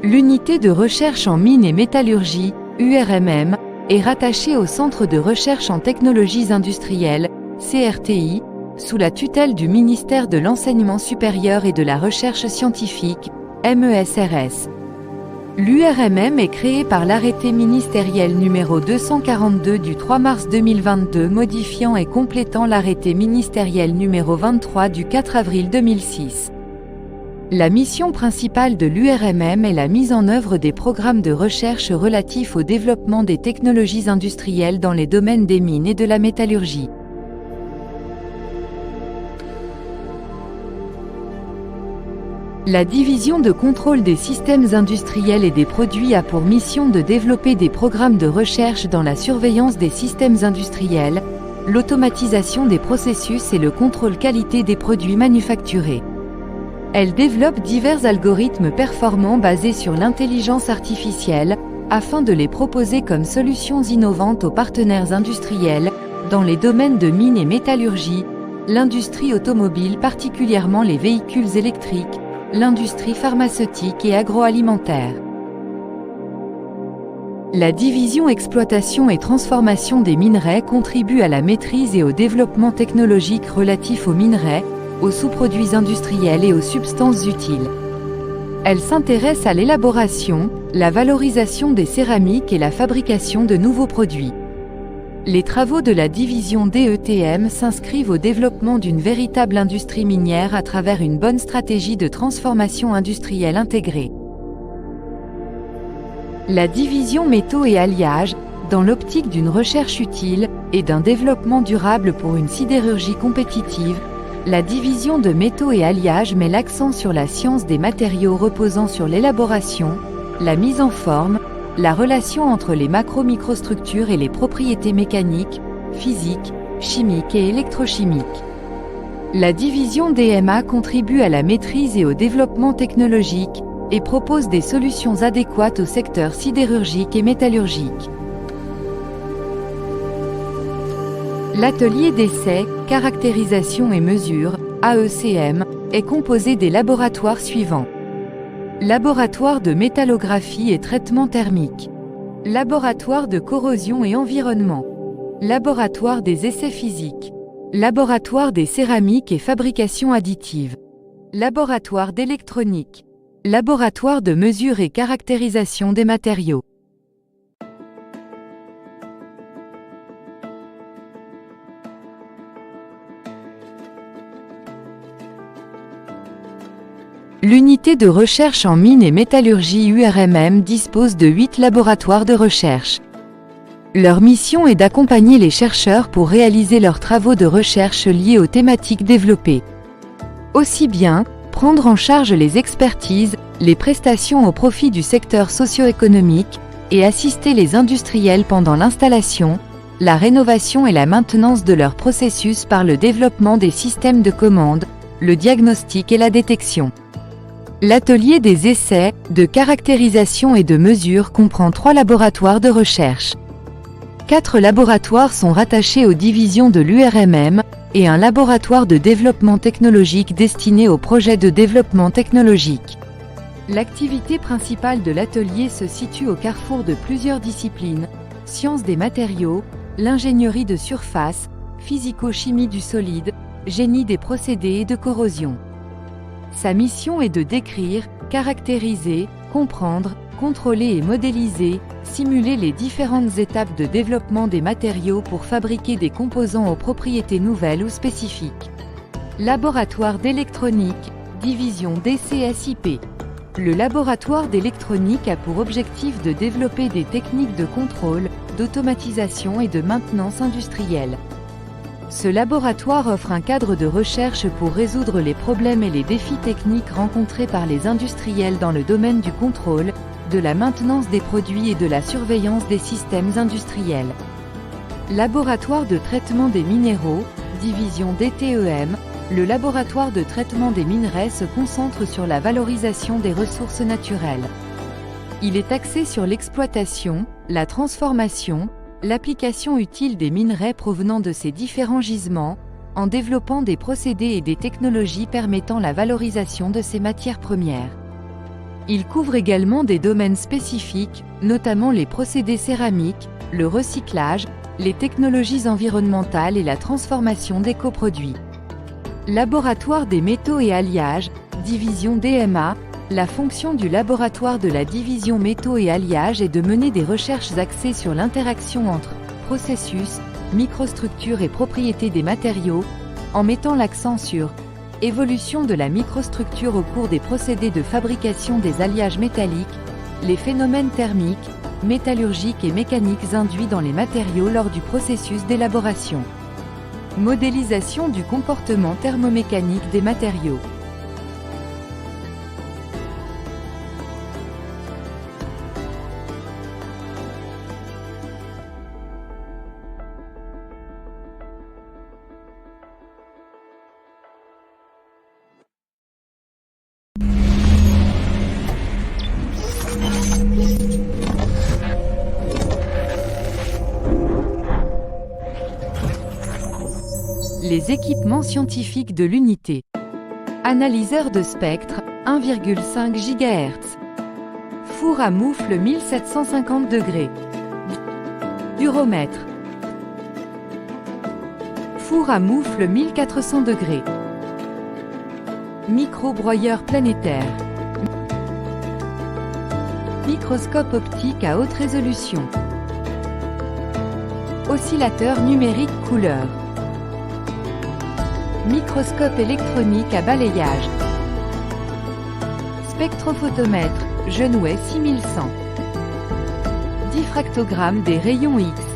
L'unité de recherche en mines et métallurgie, URMM, est rattachée au Centre de recherche en technologies industrielles, CRTI, sous la tutelle du ministère de l'Enseignement supérieur et de la Recherche scientifique, MESRS. L'URMM est créée par l'arrêté ministériel numéro 242 du 3 mars 2022 modifiant et complétant l'arrêté ministériel numéro 23 du 4 avril 2006. La mission principale de l'URMM est la mise en œuvre des programmes de recherche relatifs au développement des technologies industrielles dans les domaines des mines et de la métallurgie. La division de contrôle des systèmes industriels et des produits a pour mission de développer des programmes de recherche dans la surveillance des systèmes industriels, l'automatisation des processus et le contrôle qualité des produits manufacturés. Elle développe divers algorithmes performants basés sur l'intelligence artificielle, afin de les proposer comme solutions innovantes aux partenaires industriels, dans les domaines de mines et métallurgie, l'industrie automobile particulièrement les véhicules électriques, l'industrie pharmaceutique et agroalimentaire. La division exploitation et transformation des minerais contribue à la maîtrise et au développement technologique relatif aux minerais, aux sous-produits industriels et aux substances utiles. Elle s'intéresse à l'élaboration, la valorisation des céramiques et la fabrication de nouveaux produits. Les travaux de la division DETM s'inscrivent au développement d'une véritable industrie minière à travers une bonne stratégie de transformation industrielle intégrée. La division métaux et alliages, dans l'optique d'une recherche utile et d'un développement durable pour une sidérurgie compétitive, la division de métaux et alliages met l'accent sur la science des matériaux reposant sur l'élaboration, la mise en forme, la relation entre les macro-microstructures et les propriétés mécaniques, physiques, chimiques et électrochimiques. La division DMA contribue à la maîtrise et au développement technologique, et propose des solutions adéquates au secteur sidérurgique et métallurgique. L'atelier d'essai, caractérisation et mesure, AECM, est composé des laboratoires suivants. Laboratoire de métallographie et traitement thermique. Laboratoire de corrosion et environnement. Laboratoire des essais physiques. Laboratoire des céramiques et fabrication additive. Laboratoire d'électronique. Laboratoire de mesure et caractérisation des matériaux. L'unité de recherche en mines et métallurgie URMM dispose de 8 laboratoires de recherche. Leur mission est d'accompagner les chercheurs pour réaliser leurs travaux de recherche liés aux thématiques développées. Aussi bien, prendre en charge les expertises, les prestations au profit du secteur socio-économique, et assister les industriels pendant l'installation, la rénovation et la maintenance de leurs processus par le développement des systèmes de commande, le diagnostic et la détection. L'atelier des essais, de caractérisation et de mesure comprend 3 laboratoires de recherche. 4 laboratoires sont rattachés aux divisions de l'URMM, et un laboratoire de développement technologique destiné aux projets de développement technologique. L'activité principale de l'atelier se situe au carrefour de plusieurs disciplines, sciences des matériaux, l'ingénierie de surface, physico-chimie du solide, génie des procédés et de corrosion. Sa mission est de décrire, caractériser, comprendre, contrôler et modéliser, simuler les différentes étapes de développement des matériaux pour fabriquer des composants aux propriétés nouvelles ou spécifiques. Laboratoire d'électronique, division DCSIP. Le laboratoire d'électronique a pour objectif de développer des techniques de contrôle, d'automatisation et de maintenance industrielle. Ce laboratoire offre un cadre de recherche pour résoudre les problèmes et les défis techniques rencontrés par les industriels dans le domaine du contrôle, de la maintenance des produits et de la surveillance des systèmes industriels. Laboratoire de traitement des minéraux, division DTEM, le laboratoire de traitement des minerais se concentre sur la valorisation des ressources naturelles. Il est axé sur l'exploitation, la transformation, l'application utile des minerais provenant de ces différents gisements, en développant des procédés et des technologies permettant la valorisation de ces matières premières. Il couvre également des domaines spécifiques, notamment les procédés céramiques, le recyclage, les technologies environnementales et la transformation des coproduits. Laboratoire des métaux et alliages, division DMA. La fonction du laboratoire de la division métaux et alliages est de mener des recherches axées sur l'interaction entre processus, microstructure et propriétés des matériaux, en mettant l'accent sur évolution de la microstructure au cours des procédés de fabrication des alliages métalliques, les phénomènes thermiques, métallurgiques et mécaniques induits dans les matériaux lors du processus d'élaboration. Modélisation du comportement thermomécanique des matériaux. Les équipements scientifiques de l'unité. Analyseur de spectre, 1,5 GHz. Four à moufle 1750 degrés. Duromètre. Four à moufle 1400 degrés. Microbroyeur planétaire. Microscope optique à haute résolution. Oscillateur numérique couleur. Microscope électronique à balayage. Spectrophotomètre, Genouet 6100. Diffractogramme des rayons X.